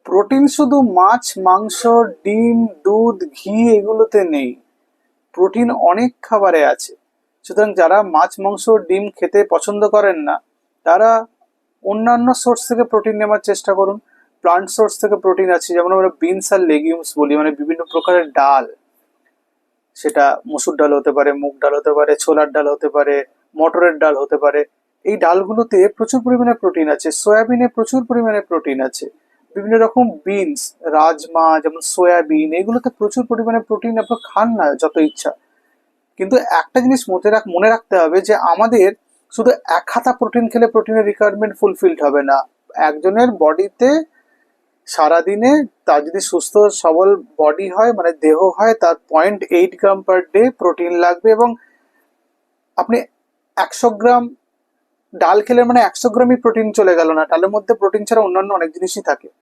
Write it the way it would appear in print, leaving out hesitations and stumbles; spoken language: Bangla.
প্রোটিন শুধু মাছ, মাংস, ডিম, দুধ, ঘি এগুলোতে নেই। প্রোটিন অনেক খাবারে আছে। সুতরাং যারা মাছ, মাংস, ডিম খেতে পছন্দ করেন না, তারা অন্যান্য সোর্স থেকে প্রোটিন নেওয়ার চেষ্টা করুন। প্লান্ট সোর্স থেকে প্রোটিন আছে, যেমন আমরা বিনস আর লেগিউমস বলি, মানে বিভিন্ন প্রকারের ডাল। সেটা মসুর ডাল হতে পারে, মুগ ডাল হতে পারে, ছোলার ডাল হতে পারে, মটরের ডাল হতে পারে। এই ডালগুলোতে প্রচুর পরিমাণে প্রোটিন আছে। সয়াবিনে প্রচুর পরিমাণে প্রোটিন আছে। বিভিন্ন রকম বিনস, রাজমা, যেমন সয়াবিন, এগুলোতে প্রচুর পরিমাণে প্রোটিন। আপনার খান না যত ইচ্ছা, কিন্তু একটা জিনিস মনে রাখতে হবে যে আমাদের শুধু এক হাতা প্রোটিন খেলে প্রোটিনের রিকোয়ারমেন্ট ফুলফিলড হবে না। একজনের বডিতে সারাদিনে, তার যদি সুস্থ সবল বডি হয়, মানে দেহ হয়, তার 0.8 গ্রাম পার ডে প্রোটিন লাগবে। এবং আপনি 100 গ্রাম ডাল খেলে মানে 100 গ্রামই প্রোটিন চলে গেল না, ডালের মধ্যে প্রোটিন ছাড়া অন্যান্য অনেক জিনিসই থাকে।